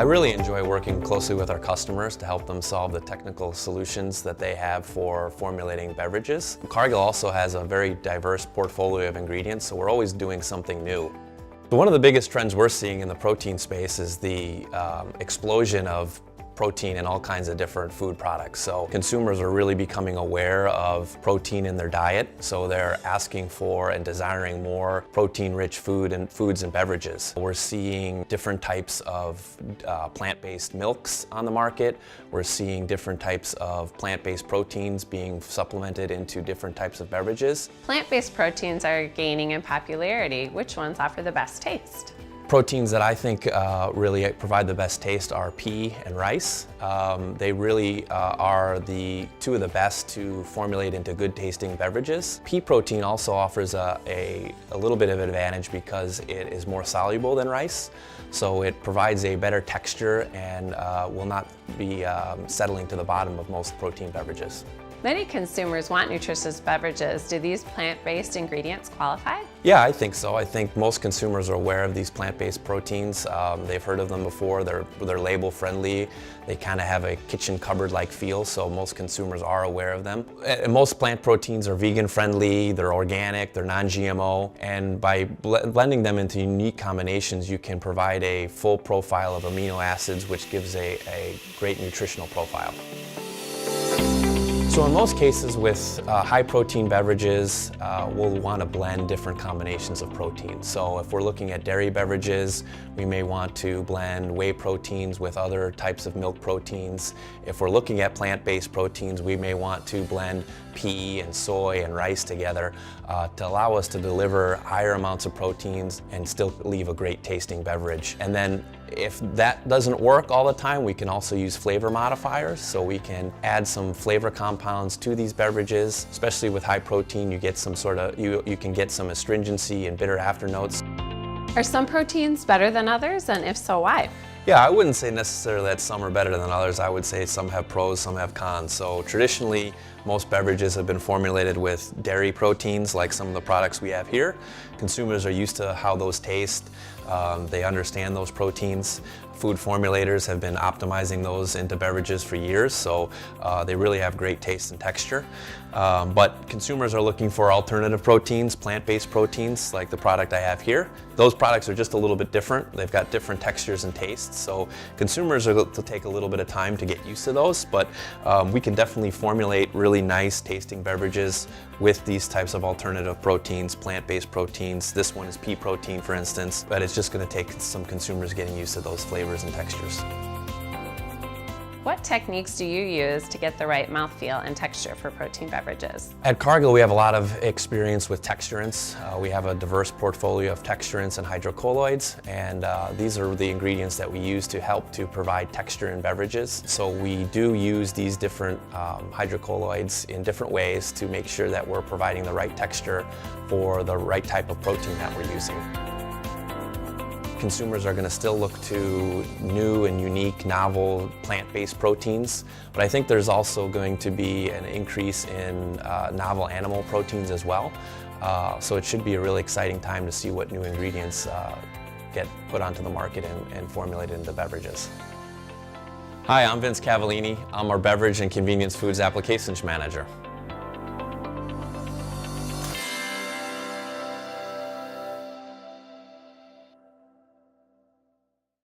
I really enjoy working closely with our customers to help them solve the technical solutions that they have for formulating beverages. Cargill also has a very diverse portfolio of ingredients, so we're always doing something new. So one of the biggest trends we're seeing in the protein space is the explosion of protein in all kinds of different food products. So consumers are really becoming aware of protein in their diet, so they're asking for and desiring more protein-rich foods and beverages. We're seeing different types of plant-based milks on the market. We're seeing different types of plant-based proteins being supplemented into different types of beverages. Plant-based proteins are gaining in popularity. Which ones offer the best taste? Proteins that I think really provide the best taste are pea and rice. They really are the two of the best to formulate into good tasting beverages. Pea protein also offers a little bit of advantage because it is more soluble than rice. So it provides a better texture and will not be settling to the bottom of most protein beverages. Many consumers want nutritious beverages. Do these plant-based ingredients qualify? Yeah, I think so. I think most consumers are aware of these plant-based proteins. They've heard of them before. They're label friendly. They kind of have a kitchen cupboard-like feel, so most consumers are aware of them. And most plant proteins are vegan friendly, they're organic, they're non-GMO, and by blending them into unique combinations, you can provide a full profile of amino acids, which gives a great nutritional profile. So in most cases with high protein beverages, we'll want to blend different combinations of protein. So if we're looking at dairy beverages, we may want to blend whey proteins with other types of milk proteins. If we're looking at plant-based proteins, we may want to blend pea and soy and rice together to allow us to deliver higher amounts of proteins and still leave a great tasting beverage. And then if that doesn't work all the time, we can also use flavor modifiers. So we can add some flavor compounds to these beverages, especially with high protein. You get some you can get some astringency and bitter afternotes. Are some proteins better than others, and if so, why? Yeah, I wouldn't say necessarily that some are better than others. I would say some have pros, some have cons. So traditionally, most beverages have been formulated with dairy proteins, like some of the products we have here. Consumers are used to how those taste. They understand those proteins. Food formulators have been optimizing those into beverages for years, so they really have great taste and texture. But consumers are looking for alternative proteins, plant-based proteins, like the product I have here. Those products are just a little bit different. They've got different textures and tastes, so consumers are to take a little bit of time to get used to those, but we can definitely formulate really nice tasting beverages with these types of alternative proteins, plant-based proteins. This one is pea protein, for instance, but it's just going to take some consumers getting used to those flavors and textures. What techniques do you use to get the right mouthfeel and texture for protein beverages? At Cargill, we have a lot of experience with texturants. We have a diverse portfolio of texturants and hydrocolloids, and these are the ingredients that we use to help to provide texture in beverages. So we do use these different hydrocolloids in different ways to make sure that we're providing the right texture for the right type of protein that we're using. Consumers are going to still look to new and unique, novel plant-based proteins, but I think there's also going to be an increase in novel animal proteins as well. So it should be a really exciting time to see what new ingredients get put onto the market and formulated into beverages. Hi, I'm Vince Cavallini. I'm our Beverage and Convenience Foods Applications Manager.